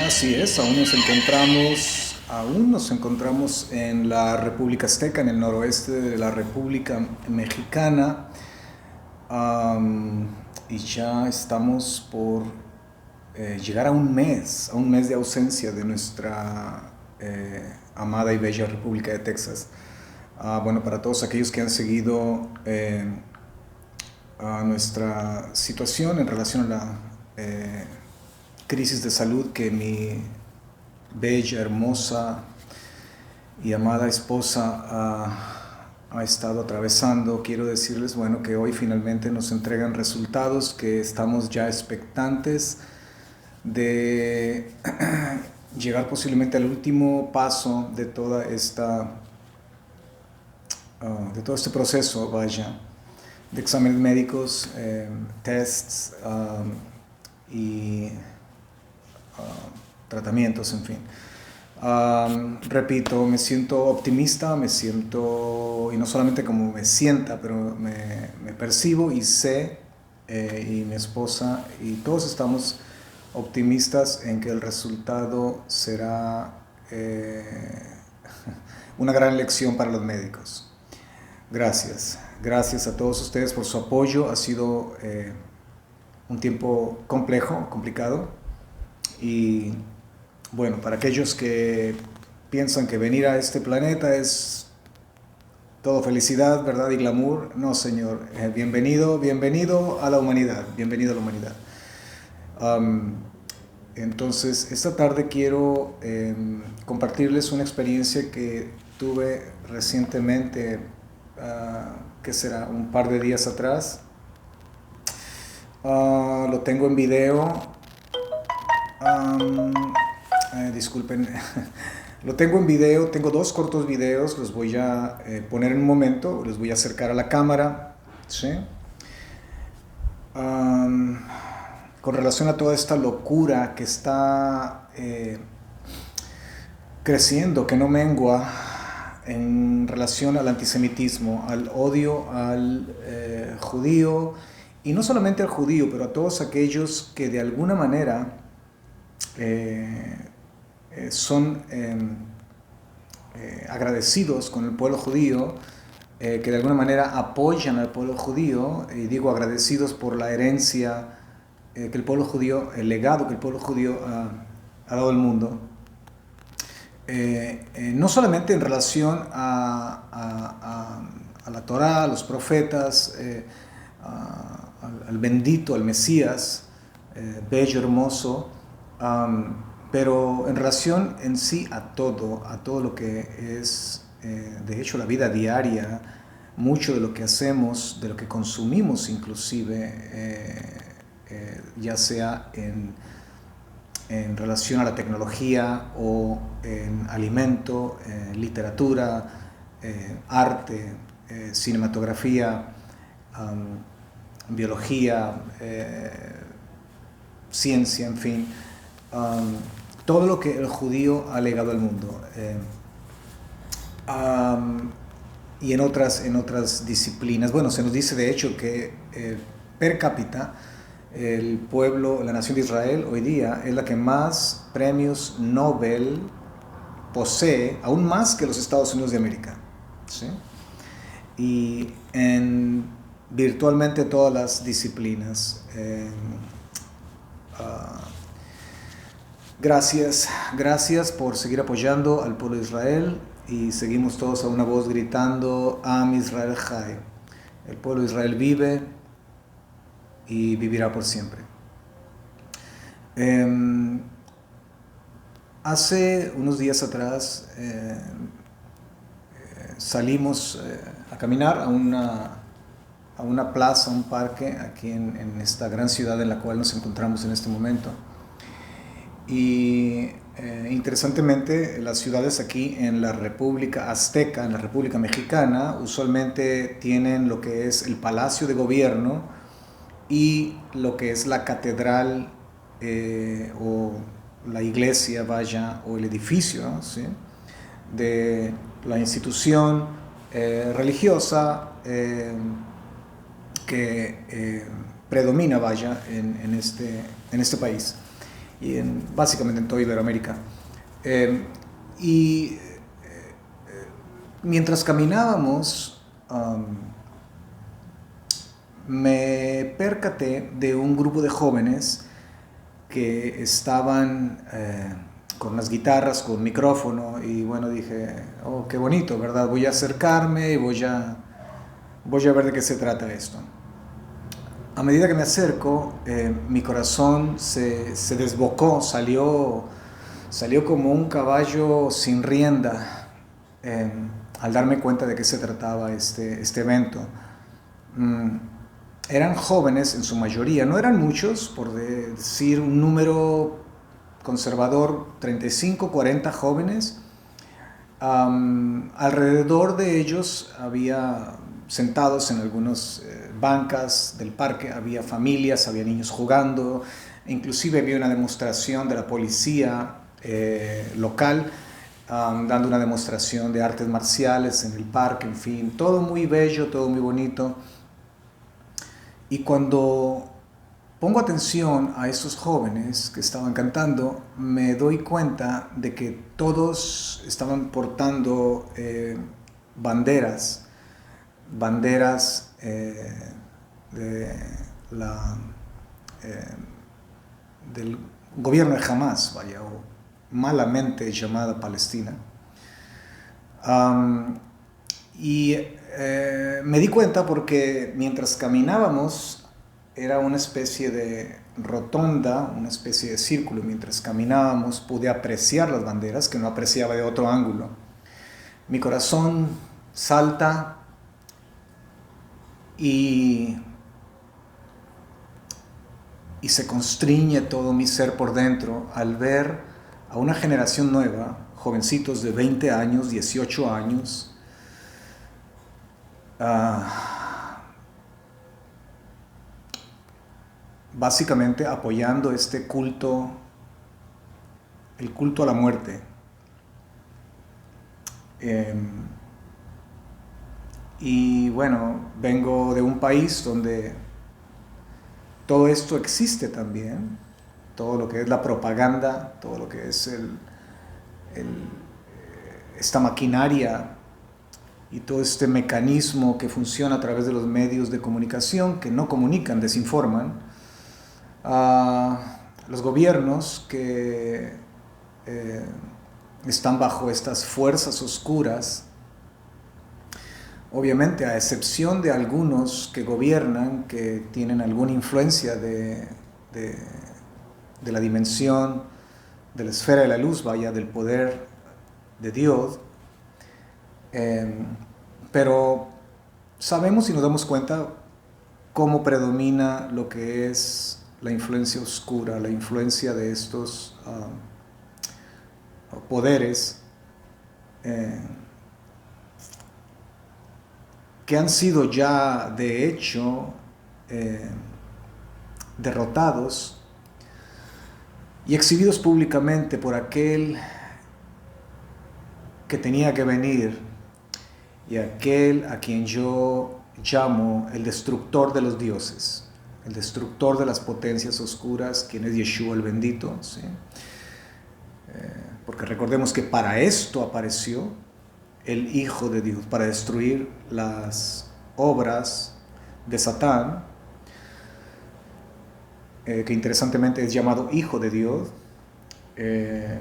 Así es, aún nos encontramos en la República Azteca, en el noroeste de la República Mexicana, y ya estamos por llegar a un mes de ausencia de nuestra amada y bella República de Texas. Bueno, para todos aquellos que han seguido a nuestra situación en relación a la crisis de salud que mi bella, hermosa y amada esposa ha estado atravesando, quiero decirles, bueno, que hoy finalmente nos entregan resultados que estamos ya expectantes de llegar posiblemente al último paso de toda esta de todo este proceso, vaya, de exámenes médicos, tests y tratamientos, en fin. Repito, me siento optimista, y no solamente como me sienta, pero me percibo y sé, y mi esposa y todos estamos optimistas en que el resultado será una gran lección para los médicos. Gracias a todos ustedes por su apoyo. Ha sido un tiempo complicado. Y bueno, para aquellos que piensan que venir a este planeta es todo felicidad, verdad y glamour, no señor, bienvenido a la humanidad, bienvenido a la humanidad. Entonces, esta tarde quiero compartirles una experiencia que tuve recientemente, que será un par de días atrás. Lo tengo en video. Disculpen, lo tengo en video, tengo dos cortos videos, los voy a poner en un momento, los voy a acercar a la cámara, ¿sí? Con relación a toda esta locura que está creciendo, que no mengua en relación al antisemitismo, al odio al judío, y no solamente al judío, pero a todos aquellos que de alguna manera son agradecidos con el pueblo judío, que de alguna manera apoyan al pueblo judío, y digo agradecidos por la herencia que el pueblo judío, el legado que el pueblo judío ha dado al mundo. No solamente en relación a la Torá, a los profetas, al bendito, al Mesías, bello, hermoso, pero en relación en sí a todo lo que es, de hecho, la vida diaria, mucho de lo que hacemos, de lo que consumimos inclusive, ya sea en relación a la tecnología o en alimento, literatura, arte, cinematografía, biología, ciencia, en fin, todo lo que el judío ha legado al mundo, y en otras disciplinas. Bueno, se nos dice de hecho que per cápita el pueblo, la nación de Israel hoy día es la que más premios Nobel posee, aún más que los Estados Unidos de América, ¿sí? Y en virtualmente todas las disciplinas. Gracias por seguir apoyando al pueblo de Israel, y seguimos todos a una voz gritando Am Israel Chai. El pueblo de Israel vive y vivirá por siempre. Hace unos días atrás salimos a caminar a una plaza, a un parque aquí en esta gran ciudad en la cual nos encontramos en este momento. Y interesantemente, las ciudades aquí en la República Azteca, en la República Mexicana, usualmente tienen lo que es el Palacio de Gobierno y lo que es la catedral, o la iglesia, vaya, o el edificio, ¿sí?, de la institución religiosa que predomina, vaya, en este país. y básicamente en toda Iberoamérica. Y mientras caminábamos, me percaté de un grupo de jóvenes que estaban con unas guitarras, con micrófono, y bueno, dije, oh, qué bonito, ¿verdad? Voy a acercarme y voy a ver de qué se trata esto. A medida que me acerco, mi corazón se desbocó, salió como un caballo sin rienda, al darme cuenta de qué se trataba este evento. Eran jóvenes en su mayoría, no eran muchos, por decir un número conservador, 35, 40 jóvenes. Alrededor de ellos había, sentados en algunas bancas del parque, había familias, había niños jugando, inclusive había una demostración de la policía local, dando una demostración de artes marciales en el parque, en fin, todo muy bello, todo muy bonito. Y cuando pongo atención a esos jóvenes que estaban cantando, me doy cuenta de que todos estaban portando banderas del gobierno de Hamas, vaya, o malamente llamada Palestina. Y me di cuenta porque mientras caminábamos era una especie de rotonda, una especie de círculo. Mientras caminábamos pude apreciar las banderas que no apreciaba de otro ángulo. Mi corazón salta y se constriñe todo mi ser por dentro al ver a una generación nueva, jovencitos de 20 años, 18 años, básicamente apoyando este culto, el culto a la muerte. Y bueno, vengo de un país donde todo esto existe también, todo lo que es la propaganda, todo lo que es esta maquinaria y todo este mecanismo que funciona a través de los medios de comunicación que no comunican, desinforman. Los gobiernos que están bajo estas fuerzas oscuras, obviamente a excepción de algunos que gobiernan, que tienen alguna influencia de la dimensión, de la esfera de la luz, vaya, del poder de Dios, pero sabemos y nos damos cuenta cómo predomina lo que es la influencia oscura, la influencia de estos poderes que han sido ya de hecho derrotados y exhibidos públicamente por aquel que tenía que venir y aquel a quien yo llamo el destructor de los dioses, el destructor de las potencias oscuras, quien es Yeshua el bendito, ¿sí? Porque recordemos que para esto apareció el Hijo de Dios, para destruir las obras de Satán, que interesantemente es llamado Hijo de Dios en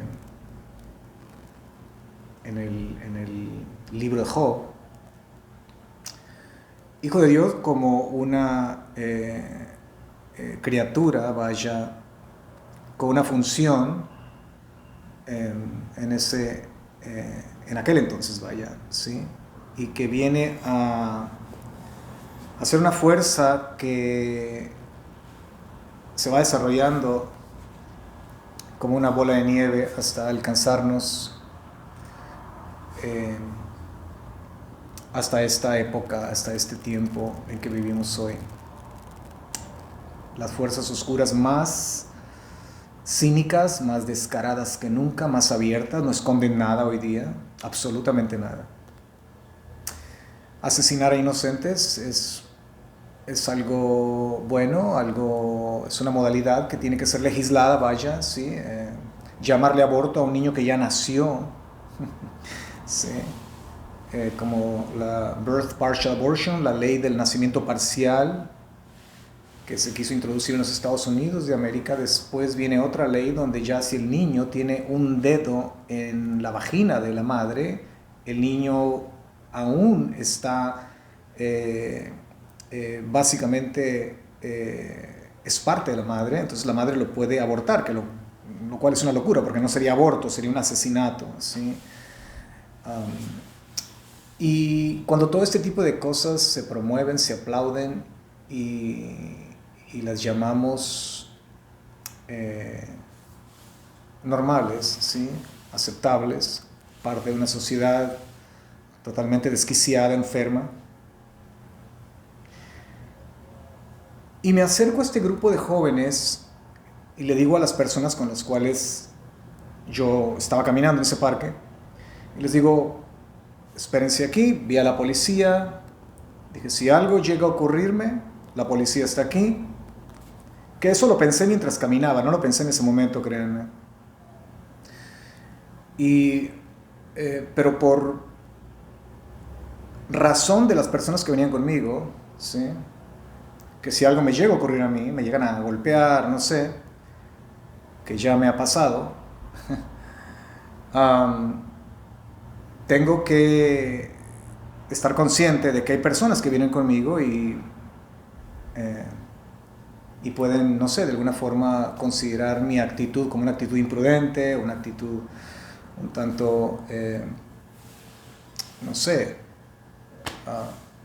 el libro de Job. Hijo de Dios como una criatura, vaya, con una función en aquel entonces, vaya, ¿sí? Y que viene a ser una fuerza que se va desarrollando como una bola de nieve hasta alcanzarnos hasta esta época, hasta este tiempo en que vivimos hoy. Las fuerzas oscuras más cínicas, más descaradas que nunca, más abiertas, no esconden nada hoy día, absolutamente nada. Asesinar a inocentes es es algo bueno, es una modalidad que tiene que ser legislada, vaya, ¿sí? Llamarle aborto a un niño que ya nació, ¿sí? Como la Birth Partial Abortion, la ley del nacimiento parcial que se quiso introducir en los Estados Unidos de América. Después viene otra ley donde ya si el niño tiene un dedo en la vagina de la madre, el niño aún está básicamente es parte de la madre, entonces la madre lo puede abortar, lo cual es una locura porque no sería aborto, sería un asesinato, ¿sí? Y cuando todo este tipo de cosas se promueven, se aplauden y las llamamos normales, ¿sí? Aceptables, parte de una sociedad totalmente desquiciada, enferma. Y me acerco a este grupo de jóvenes y le digo a las personas con las cuales yo estaba caminando en ese parque, y les digo, espérense aquí, vi a la policía, dije, si algo llega a ocurrirme, la policía está aquí. Que eso lo pensé mientras caminaba, no lo pensé en ese momento, créanme. Pero por razón de las personas que venían conmigo, ¿sí? Que si algo me llega a ocurrir a mí, me llegan a golpear, no sé, que ya me ha pasado, tengo que estar consciente de que hay personas que vienen conmigo y pueden, no sé, de alguna forma considerar mi actitud como una actitud imprudente, una actitud un tanto, no sé,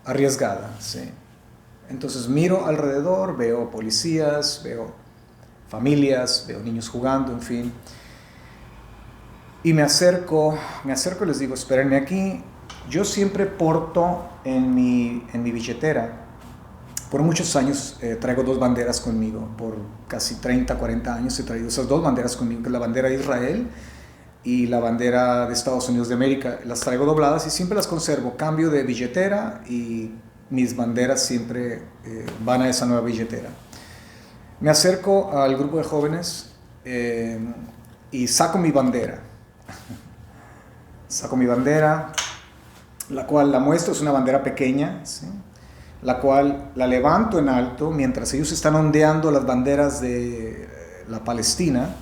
arriesgada, ¿sí? Entonces miro alrededor, veo policías, veo familias, veo niños jugando, en fin. Y me acerco y les digo, espérenme aquí. Yo siempre porto en mi billetera, por muchos años traigo dos banderas conmigo, por casi 30, 40 años he traído esas dos banderas conmigo, que es la bandera de Israel y la bandera de Estados Unidos de América. Las traigo dobladas y siempre las conservo, cambio de billetera y mis banderas siempre van a esa nueva billetera. Me acerco al grupo de jóvenes y saco mi bandera. Saco mi bandera, la cual la muestro, es una bandera pequeña, ¿sí? La cual la levanto en alto mientras ellos están ondeando las banderas de la Palestina.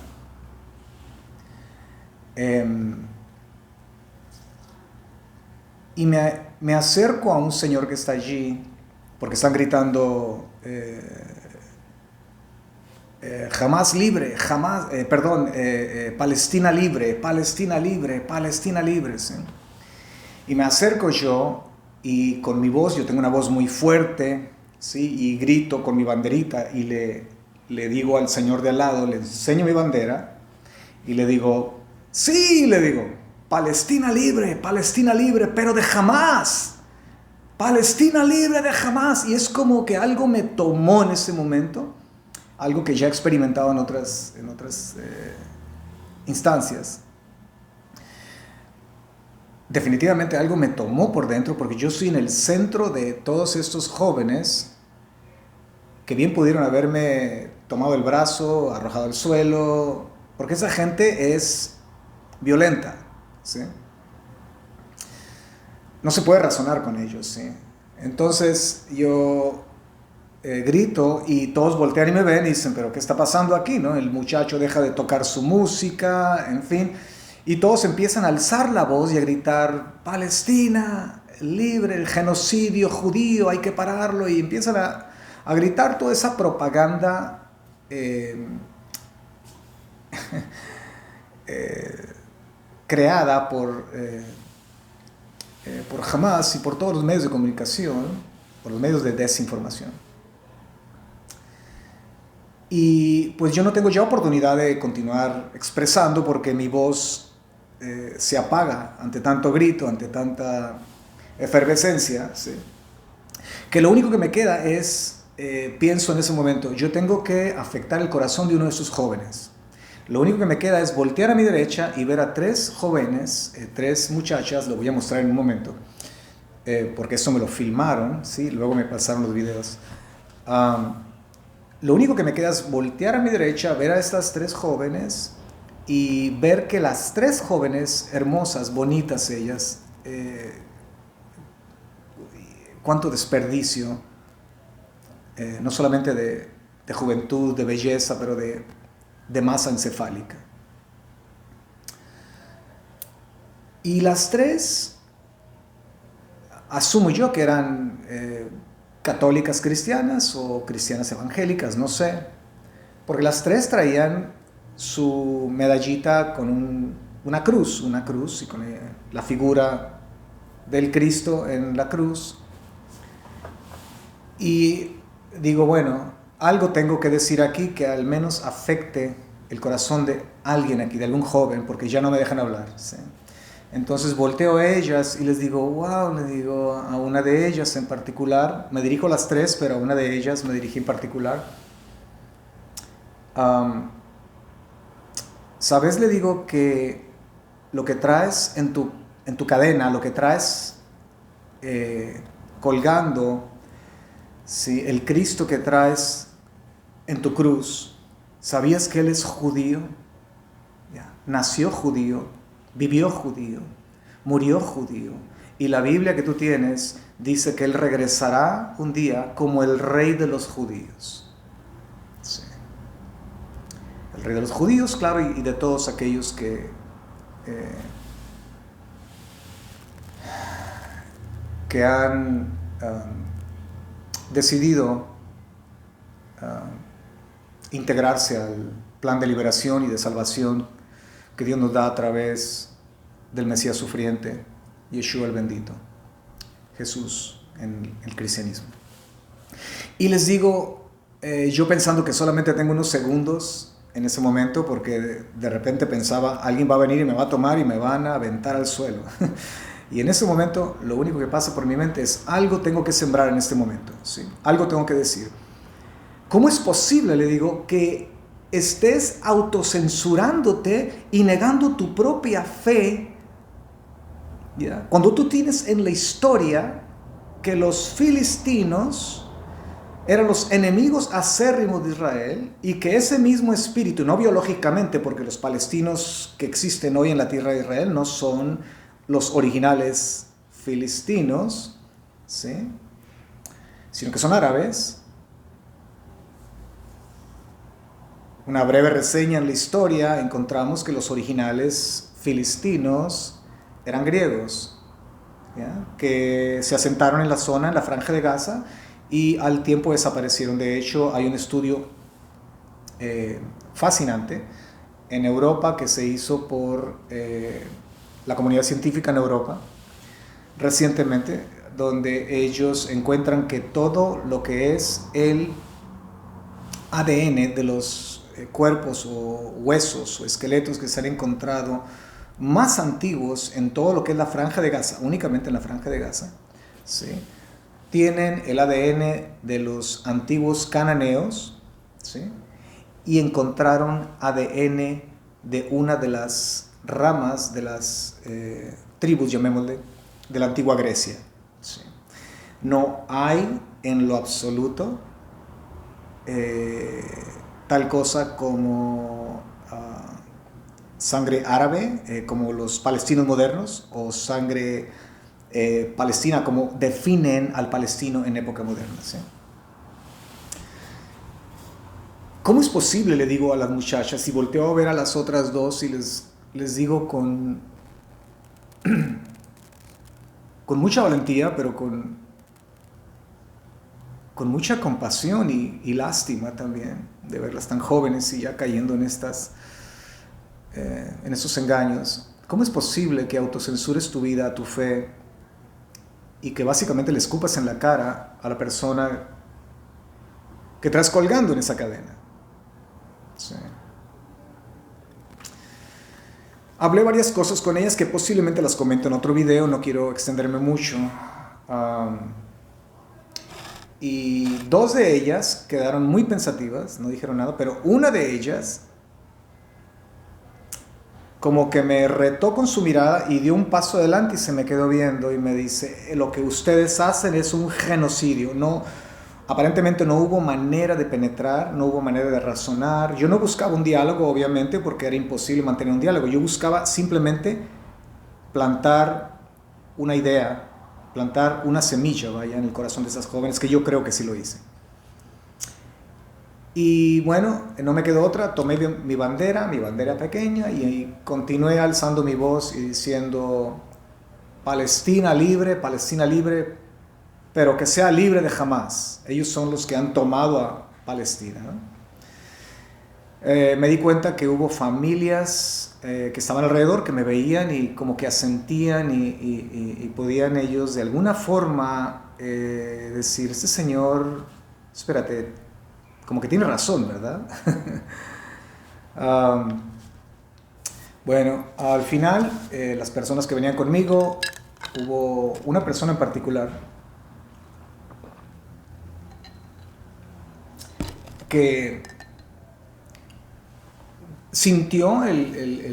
Y me acerco a un señor que está allí, porque están gritando jamás libre, jamás, Palestina libre, Palestina libre, Palestina libre, ¿sí? Y me acerco yo y con mi voz, yo tengo una voz muy fuerte, ¿sí? Y grito con mi banderita y le digo al señor de al lado, le enseño mi bandera y le digo, sí, le digo, Palestina libre, pero de jamás. Palestina libre de jamás. Y es como que algo me tomó en ese momento, algo que ya he experimentado en otras instancias. Definitivamente algo me tomó por dentro porque yo soy en el centro de todos estos jóvenes que bien pudieron haberme tomado el brazo, arrojado al suelo, porque esa gente es violenta, ¿sí? No se puede razonar con ellos, ¿sí? Entonces yo grito y todos voltean y me ven y dicen, pero ¿qué está pasando aquí, no? El muchacho deja de tocar su música, en fin, y todos empiezan a alzar la voz y a gritar, Palestina libre, el genocidio judío, hay que pararlo, y empiezan a gritar toda esa propaganda creada por Hamas y por todos los medios de comunicación, por los medios de desinformación. Y pues yo no tengo ya oportunidad de continuar expresando porque mi voz se apaga ante tanto grito, ante tanta efervescencia, ¿sí? Que lo único que me queda es, pienso en ese momento, yo tengo que afectar el corazón de uno de esos jóvenes. Lo único que me queda es voltear a mi derecha y ver a tres jóvenes, tres muchachas, lo voy a mostrar en un momento, porque eso me lo filmaron, ¿sí? Luego me pasaron los videos. Lo único que me queda es voltear a mi derecha, ver a estas 3 jóvenes y ver que las 3 jóvenes, hermosas, bonitas ellas, cuánto desperdicio, no solamente de juventud, de belleza, pero de masa encefálica. Y las 3, asumo yo que eran católicas cristianas o cristianas evangélicas, no sé, porque las 3 traían su medallita con una cruz y con la figura del Cristo en la cruz. Y digo, bueno, algo tengo que decir aquí que al menos afecte el corazón de alguien aquí, de algún joven, porque ya no me dejan hablar, ¿sí? Entonces volteo a ellas y les digo, wow, le digo a una de ellas en particular, me dirijo a las 3, pero a una de ellas me dirigí en particular. ¿Sabes? Le digo que lo que traes en tu cadena, lo que traes colgando, ¿sí? El Cristo que traes en tu cruz, ¿sabías que Él es judío? Ya. Nació judío, vivió judío, murió judío. Y la Biblia que tú tienes dice que Él regresará un día como el rey de los judíos. Sí. El rey de los judíos, claro, y de todos aquellos que han decidido integrarse al plan de liberación y de salvación que Dios nos da a través del Mesías sufriente, Yeshua el bendito, Jesús en el cristianismo. Y les digo, yo pensando que solamente tengo unos segundos en ese momento, porque de repente pensaba, alguien va a venir y me va a tomar y me van a aventar al suelo. Y en ese momento lo único que pasa por mi mente es, algo tengo que sembrar en este momento, ¿sí? Algo tengo que decir. ¿Cómo es posible, le digo, que estés autocensurándote y negando tu propia fe, ¿ya? Cuando tú tienes en la historia que los filistinos eran los enemigos acérrimos de Israel y que ese mismo espíritu, no biológicamente, porque los palestinos que existen hoy en la tierra de Israel no son los originales filistinos, ¿sí? Sino que son árabes. Una breve reseña en la historia, encontramos que los originales filistinos eran griegos, ¿ya? Que se asentaron en la zona, en la Franja de Gaza, y al tiempo desaparecieron. De hecho, hay un estudio fascinante en Europa que se hizo por la comunidad científica en Europa recientemente, donde ellos encuentran que todo lo que es el ADN de los cuerpos o huesos o esqueletos que se han encontrado más antiguos en todo lo que es la Franja de Gaza, únicamente en la Franja de Gaza, ¿sí? Tienen el ADN de los antiguos cananeos, ¿sí? Y encontraron ADN de una de las ramas de las tribus, llamémosle, de la antigua Grecia, ¿sí? No hay en lo absoluto tal cosa como sangre árabe, como los palestinos modernos, o sangre palestina, como definen al palestino en época moderna, ¿sí? ¿Cómo es posible? Le digo a las muchachas, y volteo a ver a las otras 2 y les digo con mucha valentía, pero con mucha compasión y lástima también de verlas tan jóvenes y ya cayendo en estos engaños. ¿Cómo es posible que autocensures tu vida, tu fe, y que básicamente le escupas en la cara a la persona que traes colgando en esa cadena? Sí. Hablé varias cosas con ellas que posiblemente las comento en otro video, no quiero extenderme mucho. Y 2 de ellas quedaron muy pensativas, no dijeron nada, pero una de ellas como que me retó con su mirada y dio un paso adelante y se me quedó viendo y me dice, lo que ustedes hacen es un genocidio, Aparentemente no hubo manera de penetrar, no hubo manera de razonar. Yo no buscaba un diálogo, obviamente, porque era imposible mantener un diálogo. Yo buscaba simplemente plantar una idea, plantar una semilla, vaya, en el corazón de esas jóvenes, que yo creo que sí lo hice. Y bueno, no me quedó otra, tomé mi bandera pequeña, y continué alzando mi voz y diciendo: Palestina libre, pero que sea libre de Hamás. Ellos son los que han tomado a Palestina, ¿no? Me di cuenta que hubo familias que estaban alrededor, que me veían y como que asentían, y podían ellos de alguna forma decir: este señor, espérate, como que tiene razón, ¿verdad? um, bueno, al final, las personas que venían conmigo, hubo una persona en particular que sintió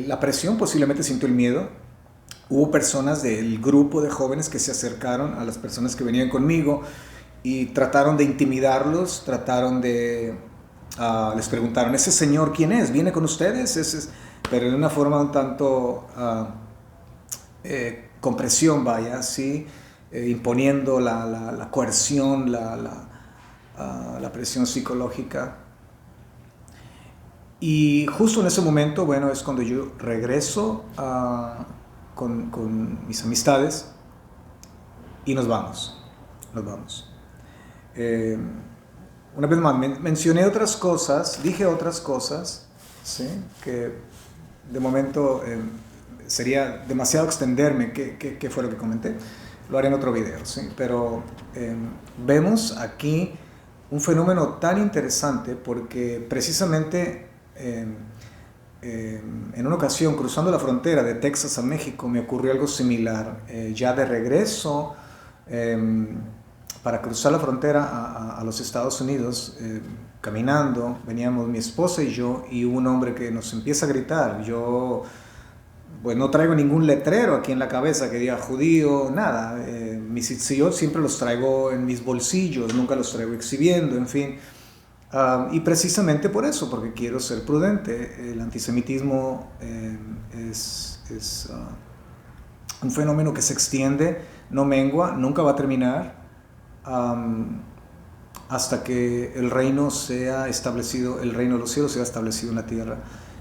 la presión, posiblemente sintió el miedo. Hubo personas del grupo de jóvenes que se acercaron a las personas que venían conmigo y trataron de intimidarlos, les preguntaron: ¿ese señor quién es? ¿Viene con ustedes? Pero de una forma un tanto con presión, vaya, ¿sí? Imponiendo la coerción, la presión psicológica. Y justo en ese momento, bueno, es cuando yo regreso con mis amistades y nos vamos. Una vez más, mencioné otras cosas, dije otras cosas, ¿sí? Que de momento sería demasiado extenderme qué fue lo que comenté. Lo haré en otro video, ¿sí? Pero vemos aquí un fenómeno tan interesante, porque precisamente en una ocasión, cruzando la frontera de Texas a México, me ocurrió algo similar. Ya de regreso, para cruzar la frontera a los Estados Unidos, caminando, veníamos mi esposa y yo, y hubo un hombre que nos empieza a gritar. Yo, pues, no traigo ningún letrero aquí en la cabeza que diga judío, nada. Mis tzitzit siempre los traigo en mis bolsillos, nunca los traigo exhibiendo, en fin. Y precisamente por eso, porque quiero ser prudente. El antisemitismo es un fenómeno que se extiende, no mengua, nunca va a terminar hasta que el reino sea establecido, el reino de los cielos sea establecido en la tierra,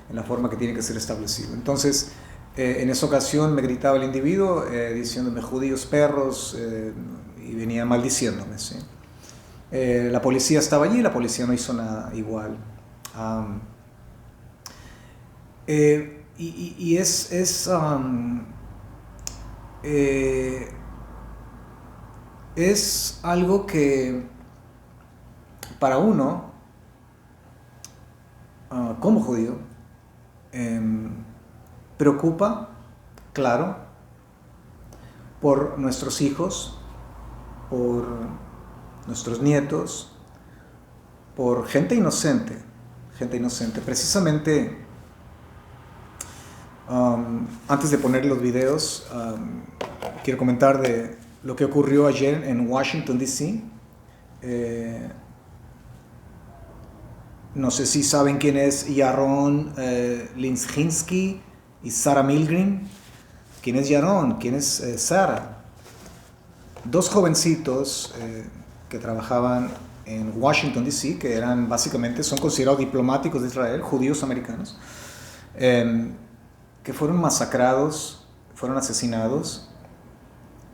en la forma que tiene que ser establecido. Entonces, en esa ocasión me gritaba el individuo diciéndome: judíos perros, y venía maldiciéndome, ¿sí? La policía estaba allí, la policía no hizo nada igual. Y es algo que para uno, como judío, preocupa, claro, por nuestros hijos, por nuestros nietos, por gente inocente. Precisamente, antes de poner los videos, quiero comentar de lo que ocurrió ayer en Washington, D.C. No sé si saben quién es Yaron Linshinsky y Sarah Milgrim. ¿Quién es Yaron? ¿Quién es Sarah? Dos jovencitos que trabajaban en Washington, D.C., que son considerados diplomáticos de Israel, judíos americanos, que fueron masacrados, fueron asesinados.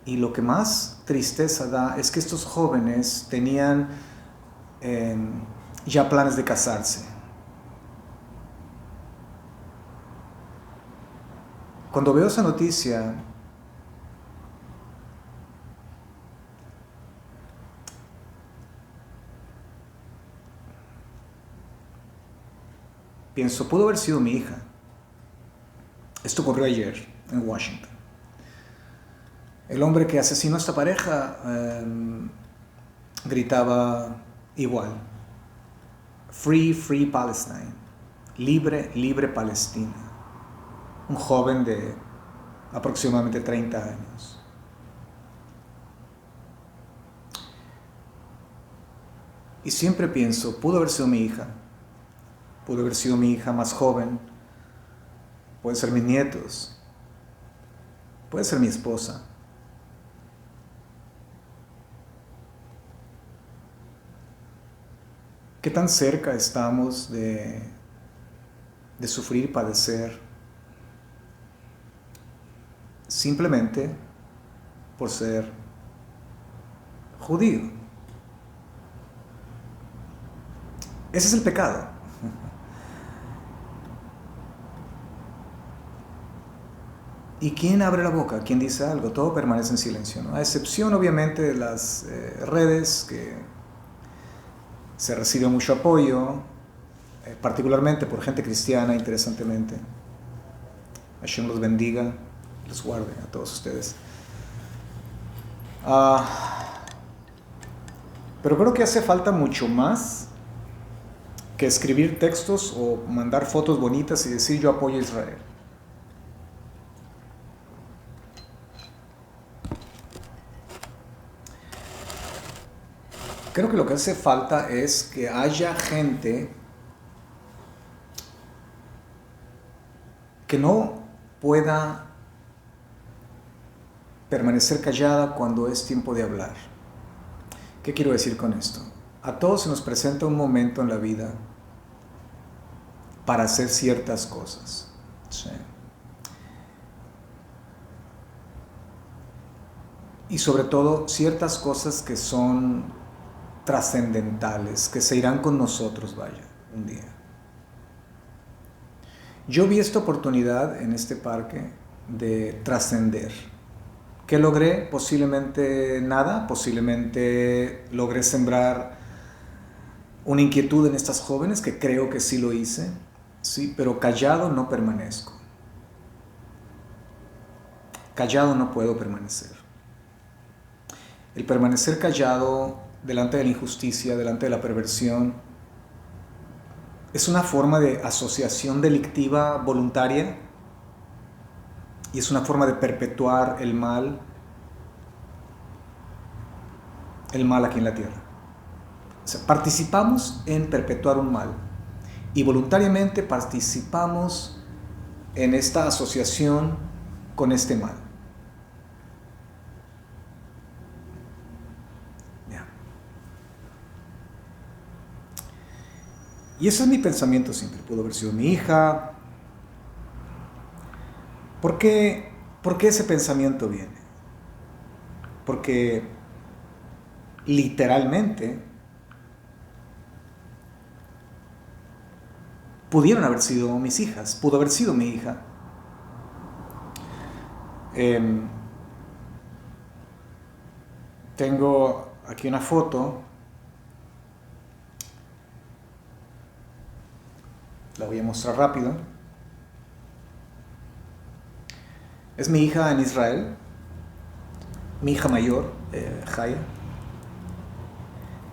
Y lo que más tristeza da es que estos jóvenes tenían ya planes de casarse. Cuando veo esa noticia, pienso: pudo haber sido mi hija. Esto ocurrió ayer en Washington. El hombre que asesinó a esta pareja gritaba igual: Free, free Palestine. Libre, libre Palestina. Un joven de aproximadamente 30 años. Y siempre pienso, pudo haber sido mi hija, pudo haber sido mi hija más joven, pueden ser mis nietos, puede ser mi esposa. ¿Qué tan cerca estamos de sufrir y padecer simplemente por ser judío? Ese es el pecado. ¿Y quién abre la boca? ¿Quién dice algo? Todo permanece en silencio, ¿no? A excepción, obviamente, de las redes, que se recibe mucho apoyo, particularmente por gente cristiana, interesantemente. Hashem los bendiga, los guarde a todos ustedes. Pero creo que hace falta mucho más que escribir textos o mandar fotos bonitas y decir yo apoyo a Israel. Creo que lo que hace falta es que haya gente que no pueda permanecer callada cuando es tiempo de hablar. ¿Qué quiero decir con esto? A todos se nos presenta un momento en la vida para hacer ciertas cosas. ¿Sí? Y sobre todo ciertas cosas que son trascendentales, que se irán con nosotros, vaya, un día. Yo vi esta oportunidad en este parque de trascender. ¿Qué logré? Posiblemente nada, posiblemente logré sembrar una inquietud en estas jóvenes, que creo que sí lo hice, sí, pero callado no permanezco. Callado no puedo permanecer. El permanecer callado delante de la injusticia, delante de la perversión, es una forma de asociación delictiva voluntaria y es una forma de perpetuar el mal aquí en la tierra. O sea, participamos en perpetuar un mal y voluntariamente participamos en esta asociación con este mal. Y ese es mi pensamiento siempre. Pudo haber sido mi hija. ¿Por qué ese pensamiento viene? Porque literalmente pudieron haber sido mis hijas. Pudo haber sido mi hija. Tengo aquí una foto. La voy a mostrar rápido. Es mi hija en Israel, mi hija mayor, Jaya,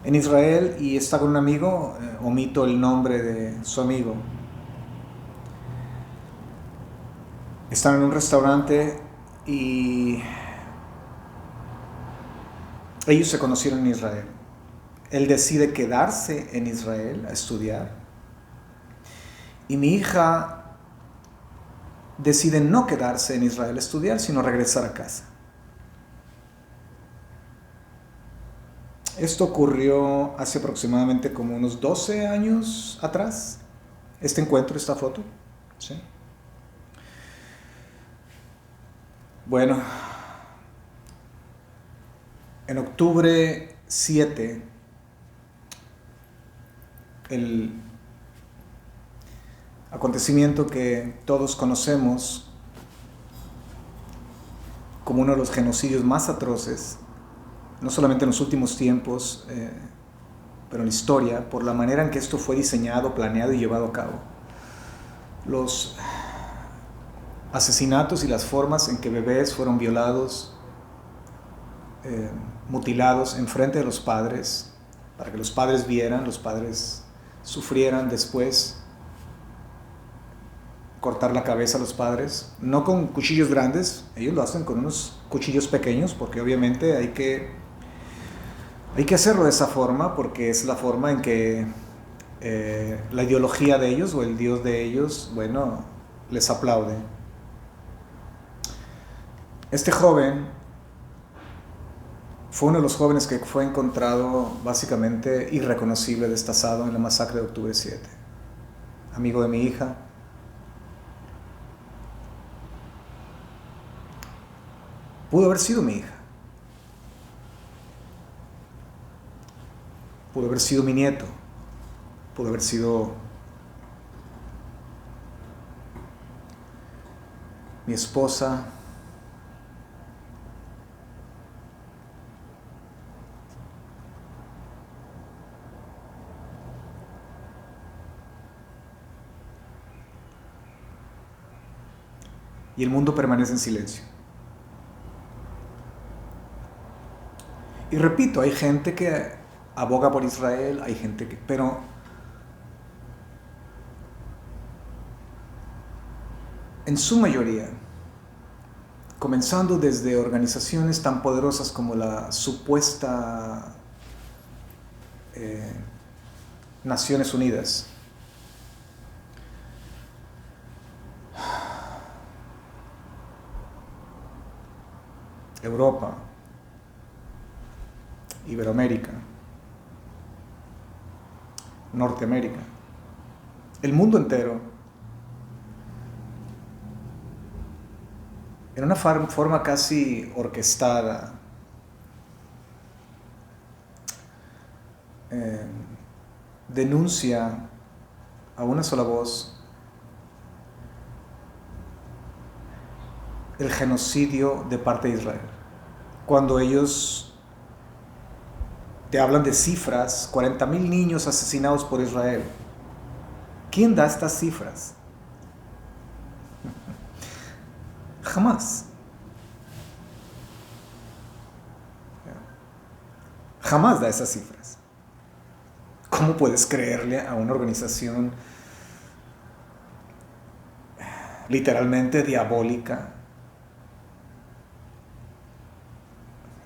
en Israel, y está con un amigo, omito el nombre de su amigo. Están en un restaurante y ellos se conocieron en Israel. Él decide quedarse en Israel a estudiar. Y mi hija decide no quedarse en Israel a estudiar, sino regresar a casa. Esto ocurrió hace aproximadamente como unos 12 años atrás. Este encuentro, esta foto. ¿Sí? Bueno, en octubre 7, el acontecimiento que todos conocemos como uno de los genocidios más atroces, no solamente en los últimos tiempos, pero en la historia, por la manera en que esto fue diseñado, planeado y llevado a cabo. Los asesinatos y las formas en que bebés fueron violados, mutilados en frente de los padres, para que los padres vieran, los padres sufrieran después. Cortar la cabeza a los padres, no con cuchillos grandes, ellos lo hacen con unos cuchillos pequeños, porque obviamente hay que Hay que hacerlo de esa forma porque es la forma en que la ideología de ellos o el Dios de ellos, bueno, les aplaude. Este joven fue uno de los jóvenes que fue encontrado básicamente irreconocible, destazado en la masacre de octubre 7. Amigo de mi hija. Pudo haber sido mi hija. Pudo haber sido mi nieto. Pudo haber sido mi esposa. Y el mundo permanece en silencio. Y repito, hay gente que aboga por Israel, hay gente que... Pero en su mayoría, comenzando desde organizaciones tan poderosas como la supuesta Naciones Unidas, Europa, Iberoamérica, Norteamérica, el mundo entero, en una forma casi orquestada, denuncia a una sola voz el genocidio de parte de Israel. Cuando ellos te hablan de cifras, 40,000 niños asesinados por Israel, ¿quién da estas cifras? Jamás. Jamás da esas cifras. ¿Cómo puedes creerle a una organización literalmente diabólica,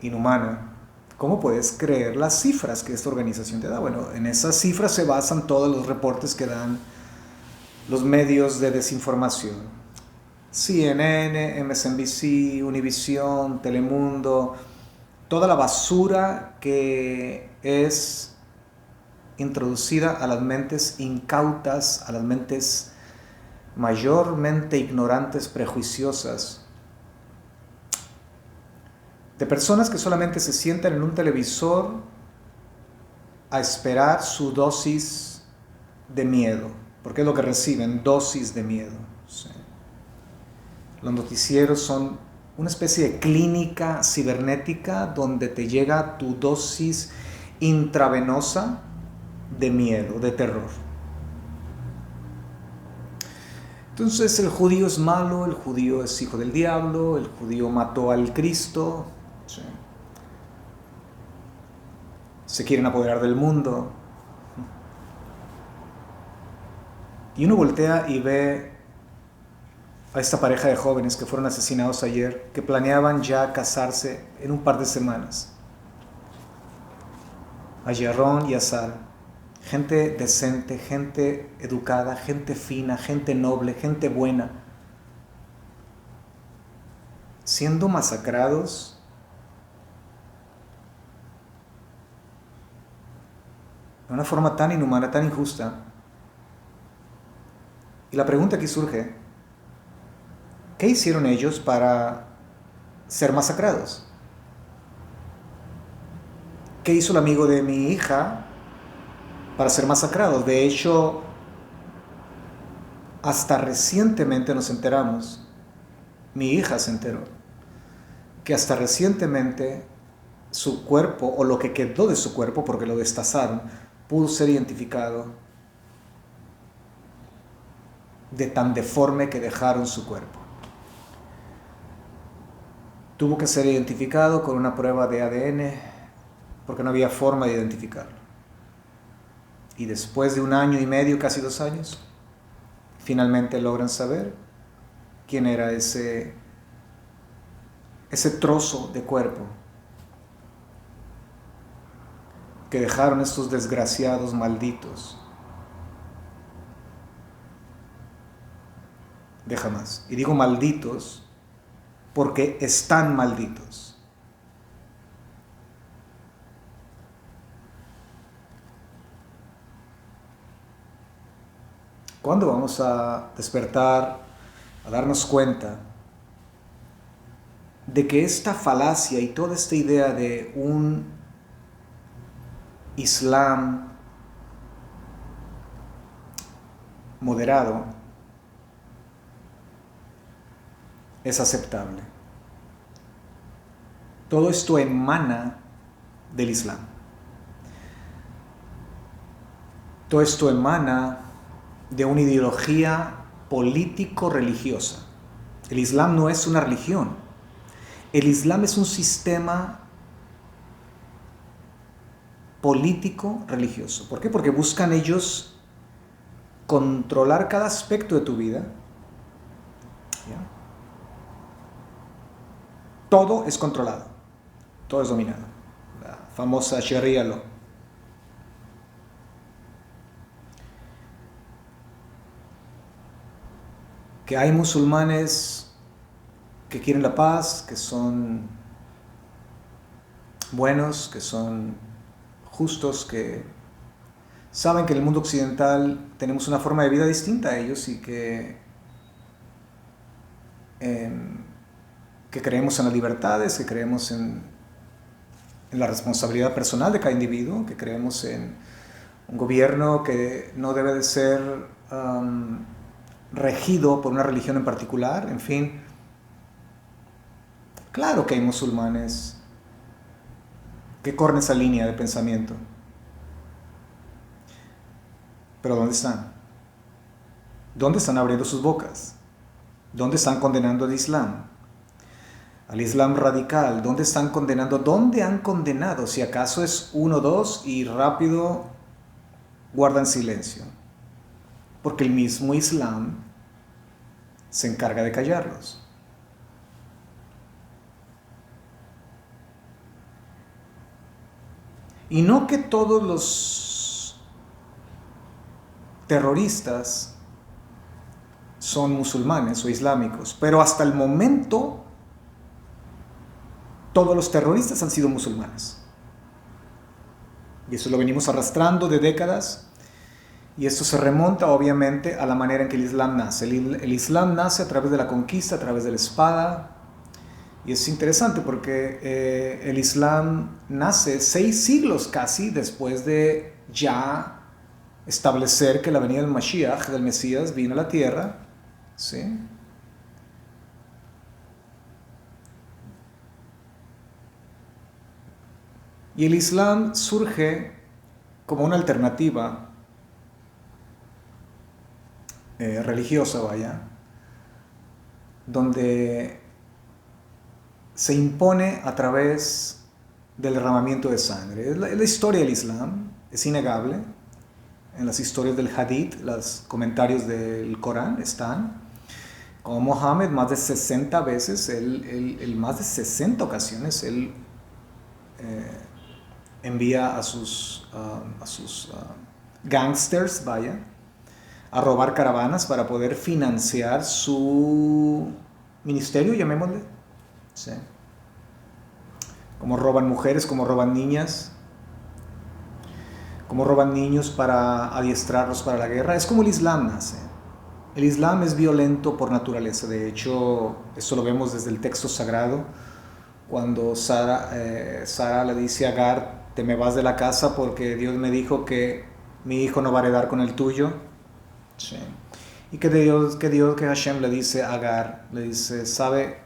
inhumana? ¿Cómo puedes creer las cifras que esta organización te da? Bueno, en esas cifras se basan todos los reportes que dan los medios de desinformación. CNN, MSNBC, Univision, Telemundo, toda la basura que es introducida a las mentes incautas, a las mentes mayormente ignorantes, prejuiciosas, de personas que solamente se sientan en un televisor a esperar su dosis de miedo, porque es lo que reciben, dosis de miedo. Sí. Los noticieros son una especie de clínica cibernética donde te llega tu dosis intravenosa de miedo, de terror. Entonces el judío es malo, el judío es hijo del diablo, el judío mató al Cristo, ¿sí? Se quieren apoderar del mundo. Y uno voltea y ve a esta pareja de jóvenes que fueron asesinados ayer, que planeaban ya casarse en un par de semanas. A Yaron y a Sara. Gente decente, gente educada, gente fina, gente noble, gente buena. Siendo masacrados de una forma tan inhumana, tan injusta. Y la pregunta aquí surge, ¿qué hicieron ellos para ser masacrados? ¿Qué hizo el amigo de mi hija para ser masacrado? De hecho, hasta recientemente nos enteramos, mi hija se enteró, que hasta recientemente su cuerpo, o lo que quedó de su cuerpo, porque lo destazaron, pudo ser identificado de tan deforme que dejaron su cuerpo. Tuvo que ser identificado con una prueba de ADN porque no había forma de identificarlo. Y después de 1 año y medio, casi 2 años, finalmente logran saber quién era ese trozo de cuerpo. que dejaron estos desgraciados malditos de Hamas. Y digo malditos porque están malditos. ¿Cuándo vamos a despertar, a darnos cuenta de que esta falacia y toda esta idea de un Islam moderado es aceptable? Todo esto emana del Islam. Todo esto emana de una ideología político-religiosa. El Islam no es una religión. El Islam es un sistema político-religioso. ¿Por qué? Porque buscan ellos controlar cada aspecto de tu vida. ¿Ya? Todo es controlado. Todo es dominado. La famosa Sharia law. Que hay musulmanes que quieren la paz, que son buenos, que son justos, que saben que en el mundo occidental tenemos una forma de vida distinta a ellos y que creemos en las libertades, que creemos en la responsabilidad personal de cada individuo, que creemos en un gobierno que no debe de ser regido por una religión en particular. En fin, claro que hay musulmanes que corren esa línea de pensamiento. Pero ¿dónde están? ¿Dónde están abriendo sus bocas? ¿Dónde están condenando al Islam? Al Islam radical. ¿Dónde están condenando? ¿Dónde han condenado? Si acaso es uno, dos y rápido guardan silencio. Porque el mismo Islam se encarga de callarlos. Y no que todos los terroristas son musulmanes o islámicos, pero hasta el momento todos los terroristas han sido musulmanes. Y eso lo venimos arrastrando de décadas. Y esto se remonta obviamente a la manera en que el Islam nace. El Islam nace a través de la conquista, a través de la espada. Y es interesante porque el Islam nace 6 siglos casi después de ya establecer que la venida del Mashiach, del Mesías, vino a la tierra. ¿Sí? Y el Islam surge como una alternativa religiosa, vaya, donde se impone a través del derramamiento de sangre. La historia del Islam es innegable. En las historias del Hadith, los comentarios del Corán están. Como Mohammed, más de 60 veces, más de 60 ocasiones, él envía a sus gangsters, vaya, a robar caravanas para poder financiar su ministerio, llamémosle. ¿Sí? Como roban mujeres, como roban niñas, como roban niños para adiestrarlos para la guerra. Es como el Islam nace. El Islam es violento por naturaleza. De hecho, eso lo vemos desde el texto sagrado, cuando Sara le dice a Agar: te me vas de la casa porque Dios me dijo que mi hijo no va a heredar con el tuyo. Sí. Y que Hashem le dice a Agar, le dice: sabe,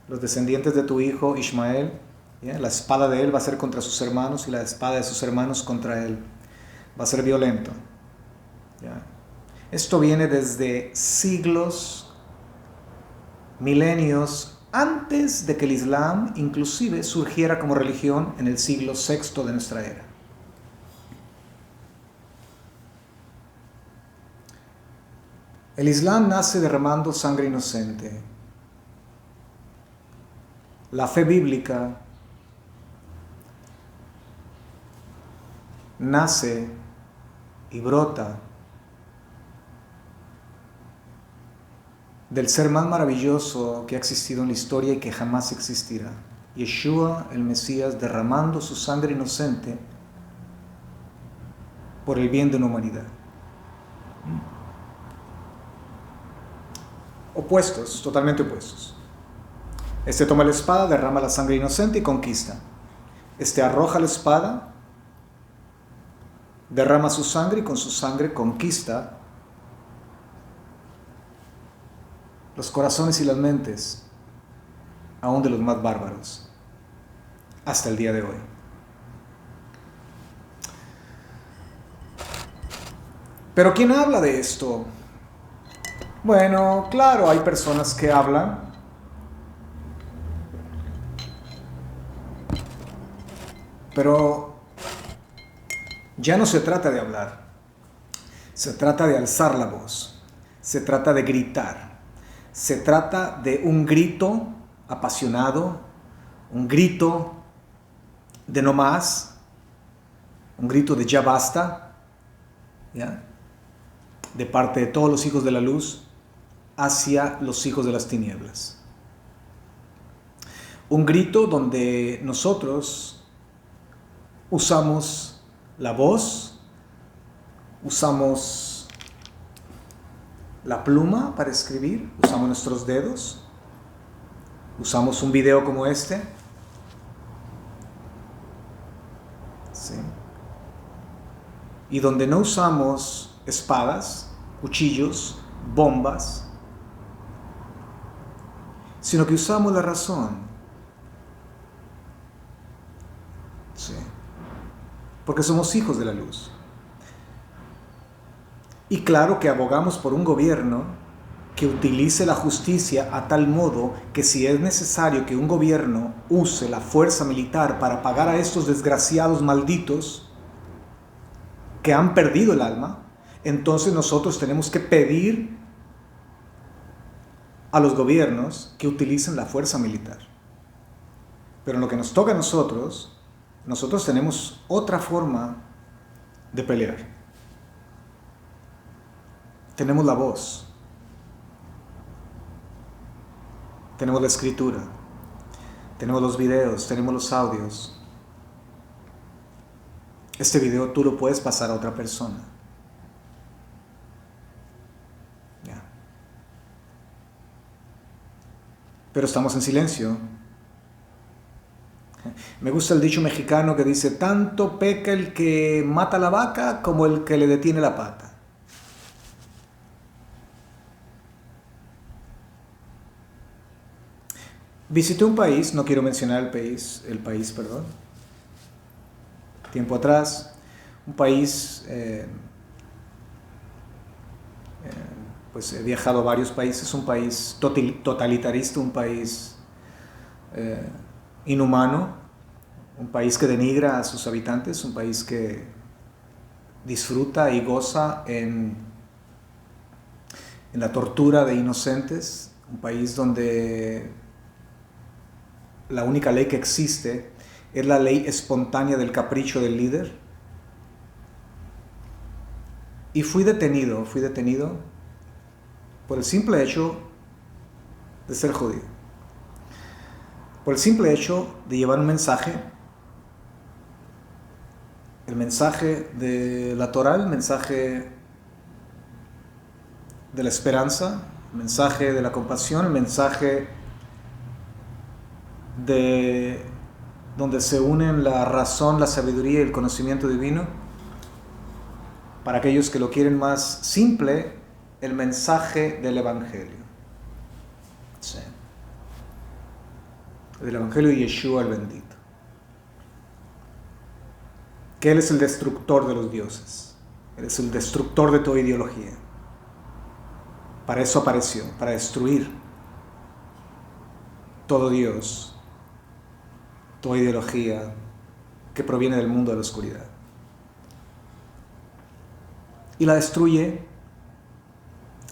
los descendientes de tu hijo Ismael, ¿ya? La espada de él va a ser contra sus hermanos y la espada de sus hermanos contra él. Va a ser violento. ¿Ya? Esto viene desde siglos, milenios, antes de que el Islam inclusive surgiera como religión en el siglo VI de nuestra era. El Islam nace derramando sangre inocente. La fe bíblica nace y brota del ser más maravilloso que ha existido en la historia y que jamás existirá. Yeshua, el Mesías, derramando su sangre inocente por el bien de una humanidad. Opuestos, totalmente opuestos. Este toma la espada, derrama la sangre inocente y conquista. Este arroja la espada, derrama su sangre y con su sangre conquista los corazones y las mentes, aún de los más bárbaros, hasta el día de hoy. ¿Pero quién habla de esto? Bueno, claro, hay personas que hablan, pero ya no se trata de hablar, se trata de alzar la voz, se trata de gritar. Se trata de un grito apasionado, un grito de no más, un grito de ya basta, ¿ya? De parte de todos los hijos de la luz hacia los hijos de las tinieblas. Un grito donde nosotros usamos la voz, usamos la pluma para escribir, usamos nuestros dedos, usamos un video como este, ¿sí? Y donde no usamos espadas, cuchillos, bombas, sino que usamos la razón, ¿sí? Porque somos hijos de la luz. Y claro que abogamos por un gobierno que utilice la justicia a tal modo que si es necesario que un gobierno use la fuerza militar para pagar a estos desgraciados malditos que han perdido el alma, entonces nosotros tenemos que pedir a los gobiernos que utilicen la fuerza militar. Pero en lo que nos toca a nosotros tenemos otra forma de pelear. Tenemos la voz, tenemos la escritura, tenemos los videos, tenemos los audios. Este video tú lo puedes pasar a otra persona. ¿Ya? Pero estamos en silencio. Me gusta el dicho mexicano que dice: tanto peca el que mata la vaca como el que le detiene la pata. Visité un país, no quiero mencionar el país, tiempo atrás, un país, pues he viajado a varios países, un país totalitarista, un país inhumano, un país que denigra a sus habitantes, un país que disfruta y goza en la tortura de inocentes, un país donde la única ley que existe es la ley espontánea del capricho del líder. Y fui detenido por el simple hecho de ser judío. Por el simple hecho de llevar un mensaje, el mensaje de la Torá, el mensaje de la esperanza, el mensaje de la compasión, el mensaje de donde se unen la razón, la sabiduría y el conocimiento divino. Para aquellos que lo quieren más simple, el mensaje del Evangelio. Sí. El Evangelio de Yeshua el bendito. Que Él es el destructor de los dioses. Él es el destructor de toda ideología. Para eso apareció, para destruir todo Dios, toda ideología que proviene del mundo de la oscuridad. Y la destruye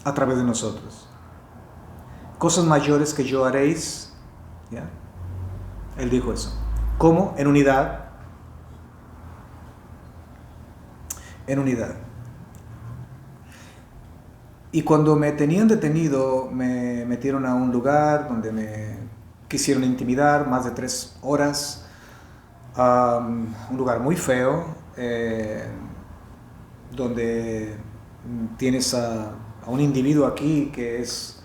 a través de nosotros. Cosas mayores que yo haréis, ¿ya? Él dijo eso. ¿Cómo? En unidad, en unidad. Y cuando me tenían detenido, me metieron a un lugar donde me quisieron intimidar más de 3 horas. Un lugar muy feo, donde tienes a un individuo aquí que es,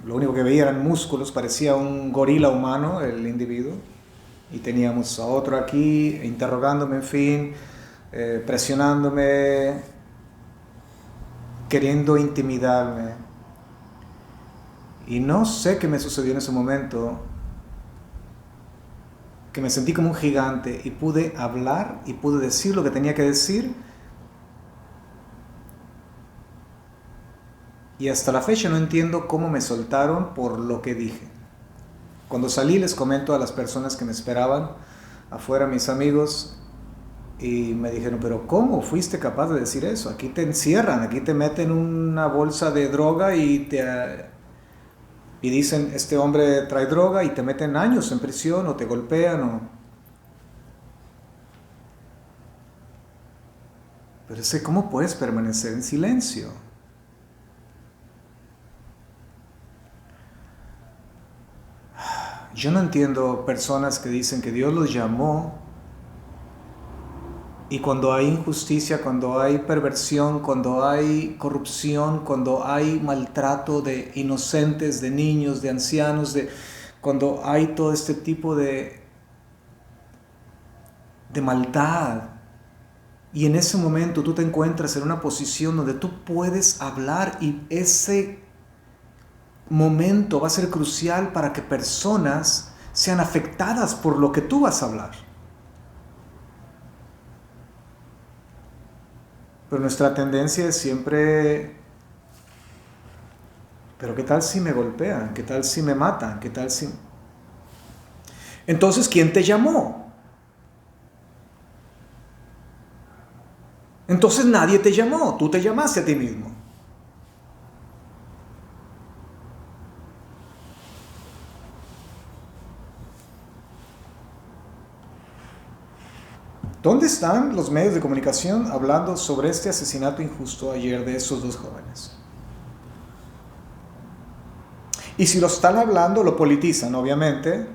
lo único que veía eran músculos, parecía un gorila humano el individuo, y teníamos a otro aquí interrogándome, en fin, presionándome, queriendo intimidarme. Y no sé qué me sucedió en ese momento, que me sentí como un gigante y pude hablar y pude decir lo que tenía que decir. Y hasta la fecha no entiendo cómo me soltaron por lo que dije. Cuando salí les comento a las personas que me esperaban afuera, mis amigos, y me dijeron, pero ¿cómo fuiste capaz de decir eso? Aquí te encierran, aquí te meten una bolsa de droga y dicen, este hombre trae droga, y te meten años en prisión o te golpean. Pero sé, ¿cómo puedes permanecer en silencio? Yo no entiendo personas que dicen que Dios los llamó, y cuando hay injusticia, cuando hay perversión, cuando hay corrupción, cuando hay maltrato de inocentes, de niños, de ancianos, cuando hay todo este tipo de maldad, y en ese momento tú te encuentras en una posición donde tú puedes hablar, y ese momento va a ser crucial para que personas sean afectadas por lo que tú vas a hablar. Pero nuestra tendencia es siempre, pero ¿qué tal si me golpean? ¿Qué tal si me matan? ¿Qué tal si...? Entonces, ¿quién te llamó? Entonces nadie te llamó, tú te llamaste a ti mismo. ¿Dónde están los medios de comunicación hablando sobre este asesinato injusto ayer de esos 2 jóvenes? Y si lo están hablando, lo politizan, obviamente,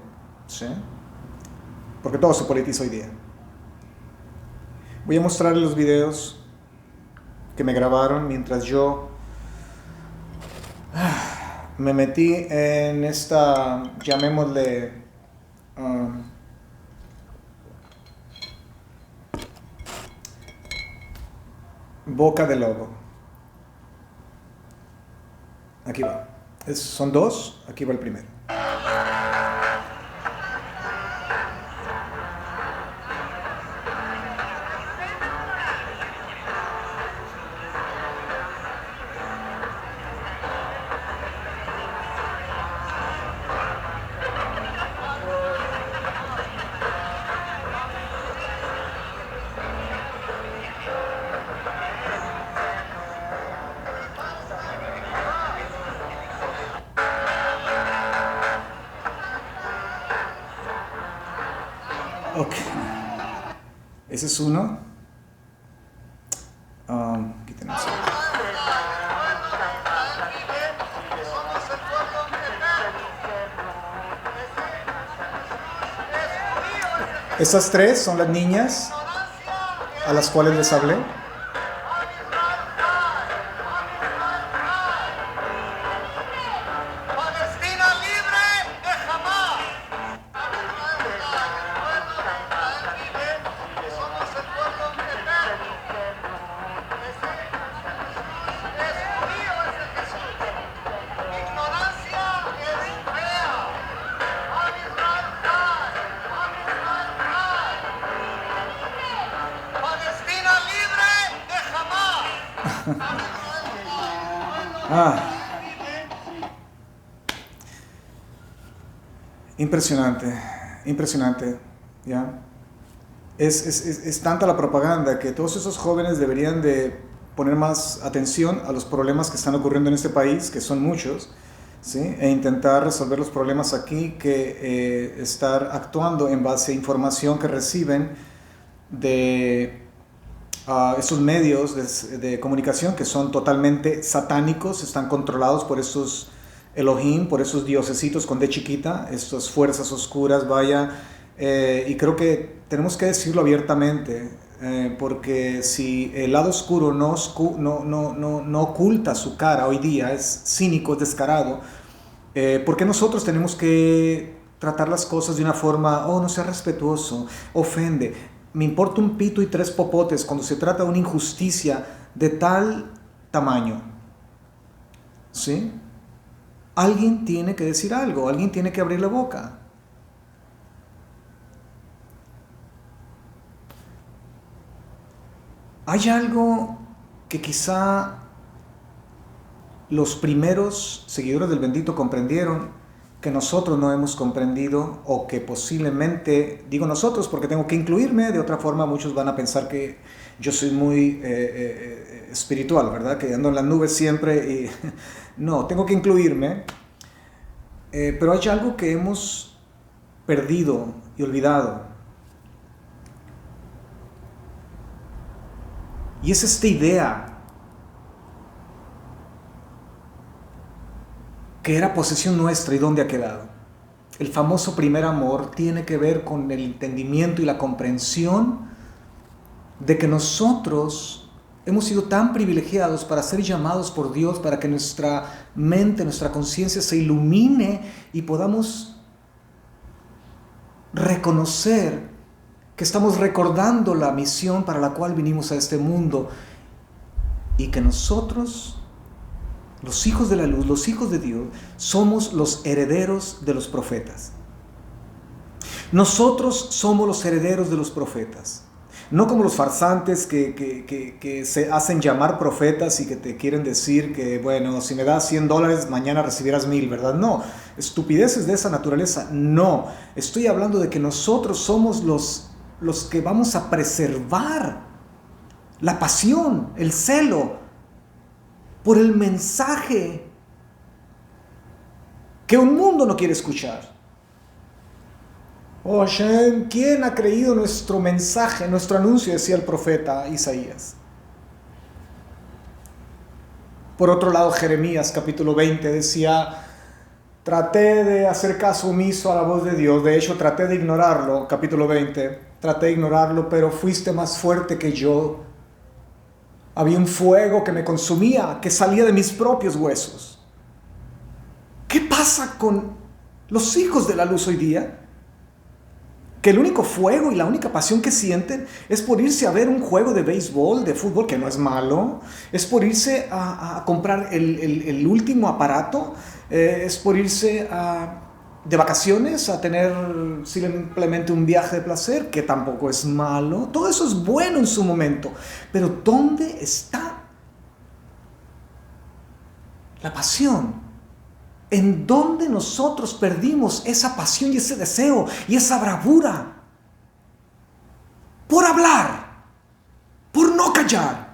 ¿sí? Porque todo se politiza hoy día. Voy a mostrarles los videos que me grabaron mientras yo me metí en esta, llamémosle, boca de lobo. Aquí va. Son 2, aquí va el primero. Ok. Ese es uno. Aquí tenemos otro. Estas 3 son las niñas a las cuales les hablé. Impresionante, impresionante, ¿ya? Es tanta la propaganda que todos esos jóvenes deberían de poner más atención a los problemas que están ocurriendo en este país, que son muchos, ¿sí? E intentar resolver los problemas aquí, que estar actuando en base a información que reciben de esos medios de comunicación que son totalmente satánicos, están controlados por esos Elohim, por esos diosesitos con D chiquita, estas fuerzas oscuras, vaya, y creo que tenemos que decirlo abiertamente, porque si el lado oscuro no oculta su cara hoy día, es cínico, es descarado, ¿por qué nosotros tenemos que tratar las cosas de una forma, oh, no sea respetuoso, ofende? Me importa un pito y tres popotes cuando se trata de una injusticia de tal tamaño, ¿sí? Alguien tiene que decir algo, alguien tiene que abrir la boca. Hay algo que quizá los primeros seguidores del bendito comprendieron que nosotros no hemos comprendido, o que posiblemente, digo nosotros porque tengo que incluirme, de otra forma muchos van a pensar que yo soy muy espiritual, ¿verdad? Que ando en las nubes siempre y no, tengo que incluirme, pero hay algo que hemos perdido y olvidado, y es esta idea que era posesión nuestra y dónde ha quedado. El famoso primer amor tiene que ver con el entendimiento y la comprensión de que nosotros hemos sido tan privilegiados para ser llamados por Dios, para que nuestra mente, nuestra conciencia se ilumine y podamos reconocer que estamos recordando la misión para la cual vinimos a este mundo, y que nosotros, los hijos de la luz, los hijos de Dios, somos los herederos de los profetas. Nosotros somos los herederos de los profetas. No como los farsantes que se hacen llamar profetas y que te quieren decir que, bueno, si me das $100, mañana recibirás 1000, ¿verdad? No, estupideces de esa naturaleza, no. Estoy hablando de que nosotros somos los que vamos a preservar la pasión, el celo por el mensaje que un mundo no quiere escuchar. Oh Hashem, ¿quién ha creído nuestro mensaje, nuestro anuncio? Decía el profeta Isaías. Por otro lado, Jeremías capítulo 20 decía: traté de hacer caso omiso a la voz de Dios, de hecho traté de ignorarlo, capítulo 20, traté de ignorarlo, pero fuiste más fuerte que yo. Había un fuego que me consumía, que salía de mis propios huesos. ¿Qué pasa con los hijos de la luz hoy día? Que el único fuego y la única pasión que sienten es por irse a ver un juego de béisbol, de fútbol, que no es malo, es por irse a comprar el último aparato, es por irse de vacaciones a tener simplemente un viaje de placer, que tampoco es malo. Todo eso es bueno en su momento, pero ¿dónde está la pasión? ¿En dónde nosotros perdimos esa pasión y ese deseo y esa bravura? Por hablar, por no callar.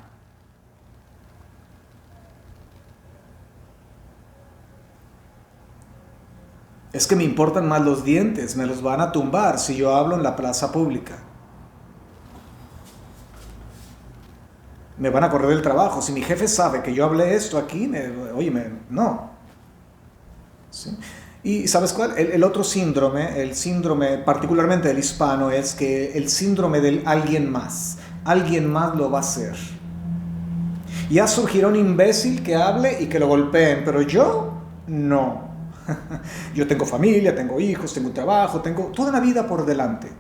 Es que me importan más los dientes, me los van a tumbar si yo hablo en la plaza pública. Me van a correr del trabajo. Si mi jefe sabe que yo hablé esto aquí, no. ¿Sí? Y ¿sabes cuál? El otro síndrome, el síndrome particularmente del hispano, es que el síndrome del alguien más lo va a hacer. Ya surgirá un imbécil que hable y que lo golpeen, pero yo no. Yo tengo familia, tengo hijos, tengo un trabajo, tengo toda la vida por delante.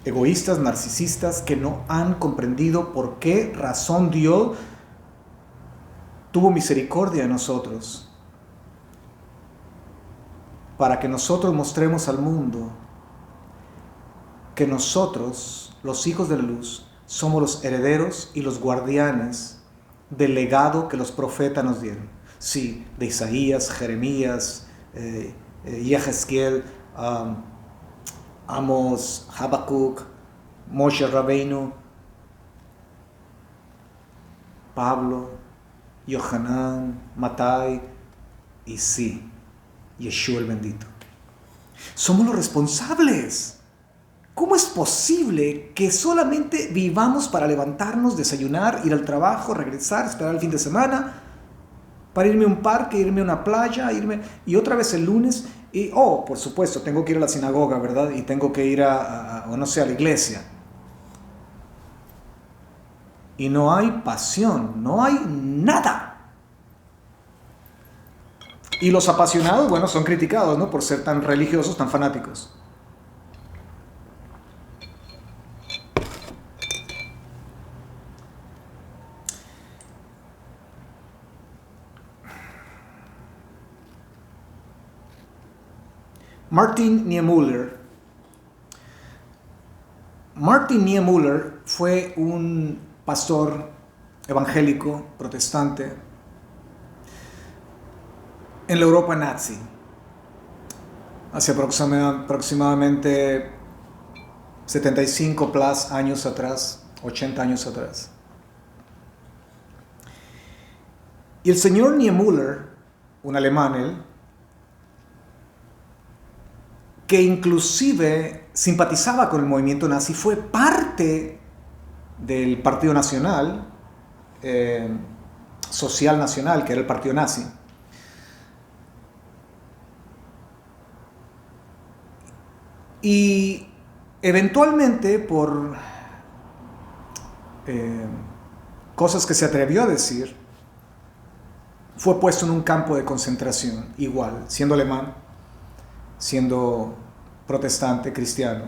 Egoístas, narcisistas, que no han comprendido por qué razón Dios tuvo misericordia de nosotros, para que nosotros mostremos al mundo que nosotros, los hijos de la luz, somos los herederos y los guardianes del legado que los profetas nos dieron. Sí, de Isaías, Jeremías, Yehezquiel, Amos, Habacuc, Moshe Rabbeinu, Pablo, Yohanan, Matai y sí, Yeshua el bendito. Somos los responsables. ¿Cómo es posible que solamente vivamos para levantarnos, desayunar, ir al trabajo, regresar, esperar el fin de semana, para irme a un parque, irme a una playa, y otra vez el lunes, y, por supuesto, tengo que ir a la sinagoga, ¿verdad? Y tengo que ir o no sé, a la iglesia. Y no hay pasión, no hay nada. Y los apasionados, bueno, son criticados, ¿no? Por ser tan religiosos, tan fanáticos. Martin Niemöller. Martin Niemöller fue un pastor evangélico, protestante, en la Europa nazi, hace aproximadamente 75 plus años atrás, 80 años atrás. Y el señor Niemöller, un alemán él, que inclusive simpatizaba con el movimiento nazi, fue parte del Partido Nacional, Social Nacional, que era el partido nazi. Y eventualmente, por cosas que se atrevió a decir, fue puesto en un campo de concentración, igual, siendo alemán, siendo protestante, cristiano.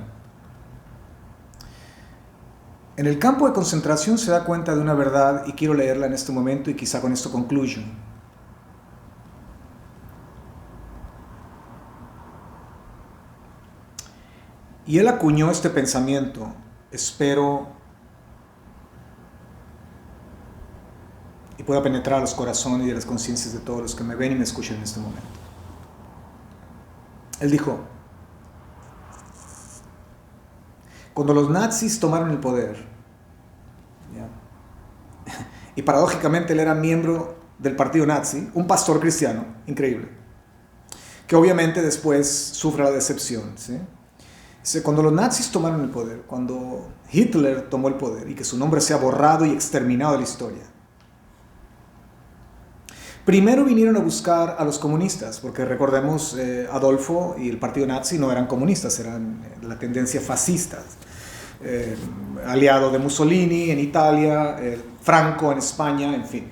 En el campo de concentración se da cuenta de una verdad, y quiero leerla en este momento, y quizá con esto concluyo. Y él acuñó este pensamiento, espero, y pueda penetrar a los corazones y a las conciencias de todos los que me ven y me escuchan en este momento. Él dijo: cuando los nazis tomaron el poder, ¿ya? Y paradójicamente él era miembro del partido nazi, un pastor cristiano, increíble, que obviamente después sufre la decepción, ¿sí? Cuando los nazis tomaron el poder, cuando Hitler tomó el poder y que su nombre sea borrado y exterminado de la historia, primero vinieron a buscar a los comunistas, porque recordemos, Adolfo y el partido nazi no eran comunistas, eran la tendencia fascista, aliado de Mussolini en Italia, Franco en España, en fin.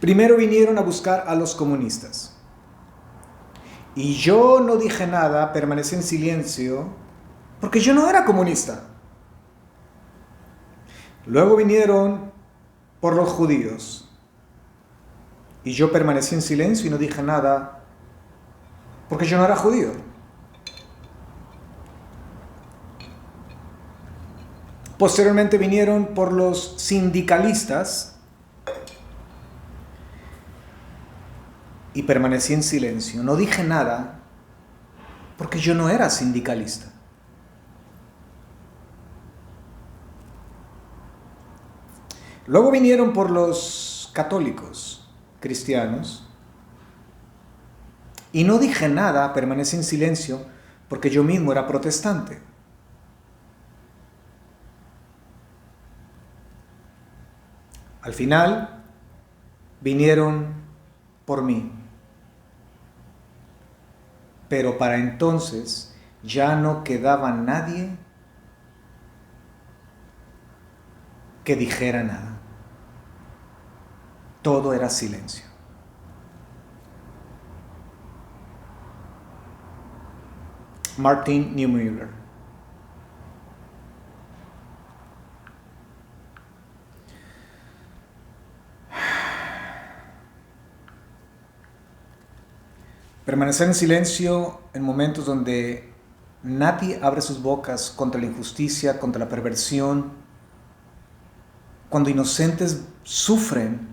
Primero vinieron a buscar a los comunistas. Y yo no dije nada, permanecí en silencio, porque yo no era comunista. Luego vinieron por los judíos. Y yo permanecí en silencio y no dije nada, porque yo no era judío. Posteriormente vinieron por los sindicalistas y permanecí en silencio. No dije nada porque yo no era sindicalista. Luego vinieron por los católicos, cristianos, y no dije nada, permanecí en silencio porque yo mismo era protestante. Al final vinieron por mí. Pero para entonces ya no quedaba nadie que dijera nada. Todo era silencio. Martin Niemöller. Permanecer en silencio en momentos donde nadie abre sus bocas contra la injusticia, contra la perversión, cuando inocentes sufren,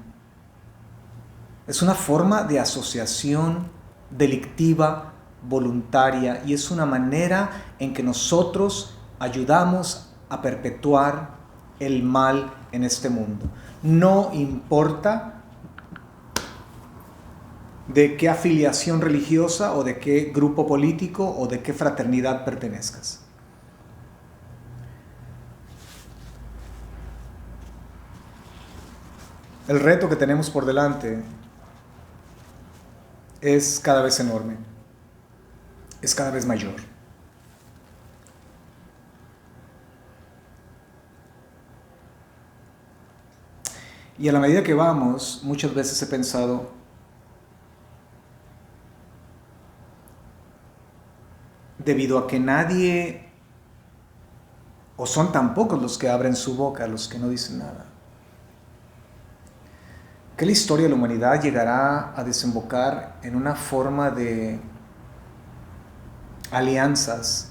es una forma de asociación delictiva, voluntaria, y es una manera en que nosotros ayudamos a perpetuar el mal en este mundo. No importa de qué afiliación religiosa o de qué grupo político o de qué fraternidad pertenezcas. El reto que tenemos por delante es cada vez enorme, es cada vez mayor. Y a la medida que vamos, muchas veces he pensado, debido a que nadie, o son tan pocos los que abren su boca, los que no dicen nada, que la historia de la humanidad llegará a desembocar en una forma de alianzas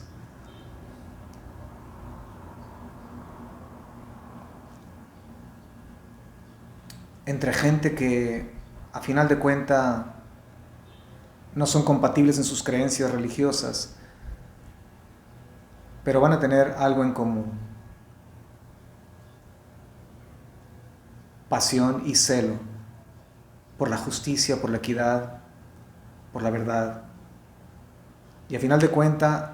entre gente que, a final de cuentas, no son compatibles en sus creencias religiosas, pero van a tener algo en común: pasión y celo por la justicia, por la equidad, por la verdad. Y a final de cuentas,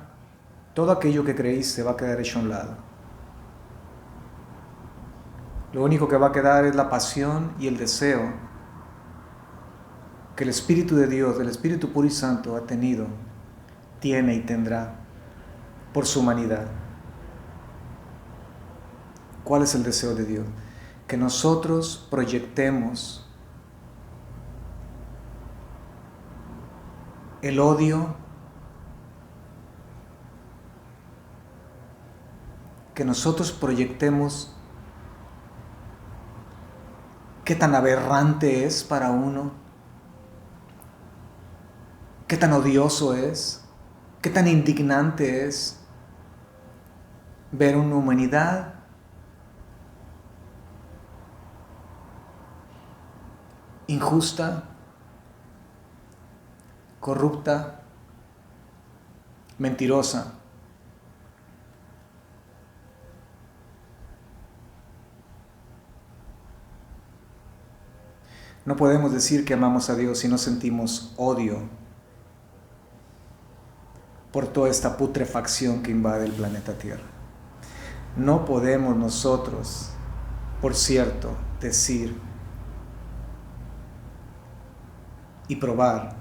todo aquello que creíste va a quedar hecho a un lado. Lo único que va a quedar es la pasión y el deseo que el Espíritu de Dios, el Espíritu puro y santo, ha tenido, tiene y tendrá por su humanidad. ¿Cuál es el deseo de Dios? Que nosotros proyectemos el odio, que nosotros proyectemos qué tan aberrante es para uno, qué tan odioso es, qué tan indignante es ver una humanidad injusta, corrupta, mentirosa. No podemos decir que amamos a Dios si no sentimos odio por toda esta putrefacción que invade el planeta Tierra. No podemos nosotros, por cierto, decir y probar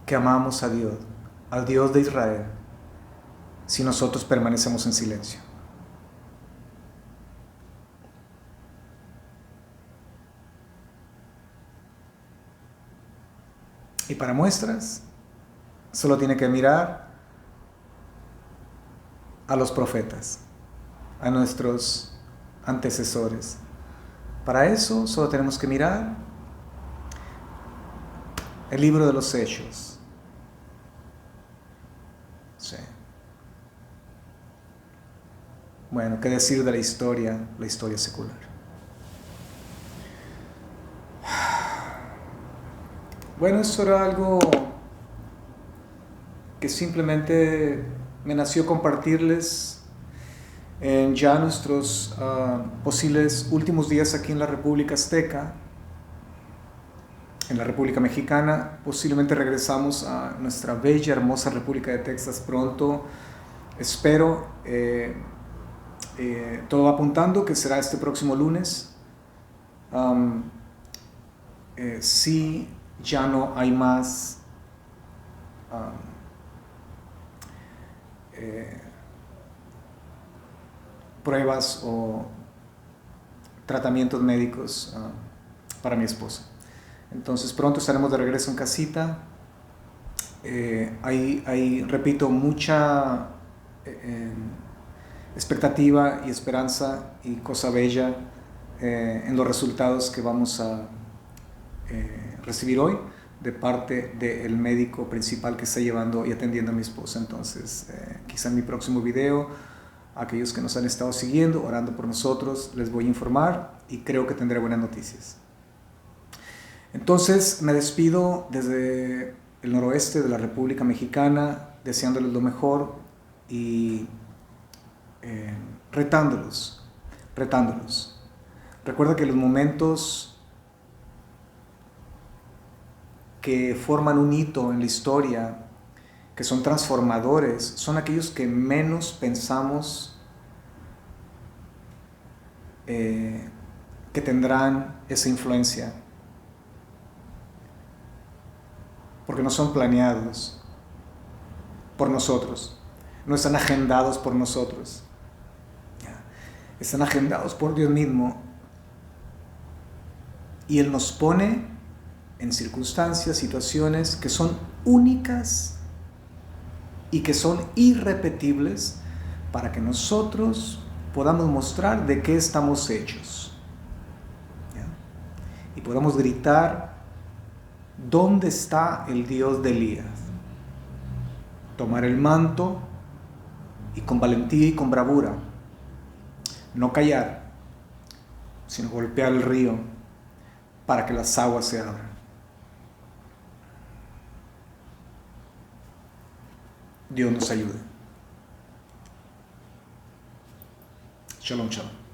que amamos a Dios, al Dios de Israel, si nosotros permanecemos en silencio. Y para muestras, solo tiene que mirar a los profetas, a nuestros antecesores. Para eso solo tenemos que mirar el libro de los Hechos. Sí. Bueno, ¿qué decir de la historia secular? Bueno, eso era algo que simplemente me nació compartirles en ya nuestros posibles últimos días aquí en la República Azteca, en la República Mexicana. Posiblemente regresamos a nuestra bella, hermosa República de Texas pronto. Espero, todo va apuntando que será este próximo lunes. Si ya no hay más pruebas o tratamientos médicos para mi esposa. Entonces pronto estaremos de regreso en casita. Hay, repito, mucha expectativa y esperanza y cosa bella en los resultados que vamos a recibir hoy de parte del médico principal que está llevando y atendiendo a mi esposa. Entonces, quizá en mi próximo video, aquellos que nos han estado siguiendo, orando por nosotros, les voy a informar y creo que tendré buenas noticias. Entonces, me despido desde el noroeste de la República Mexicana, deseándoles lo mejor y retándolos. Recuerda que los momentos que forman un hito en la historia, que son transformadores, son aquellos que menos pensamos que tendrán esa influencia, porque no son planeados por nosotros, no están agendados por nosotros, están agendados por Dios mismo, y Él nos pone en circunstancias, situaciones que son únicas y que son irrepetibles para que nosotros podamos mostrar de qué estamos hechos. ¿Ya? Y podamos gritar: ¿dónde está el Dios de Elías? Tomar el manto y con valentía y con bravura, no callar, sino golpear el río para que las aguas se abran. Dios nos ayude. Shalom, shalom.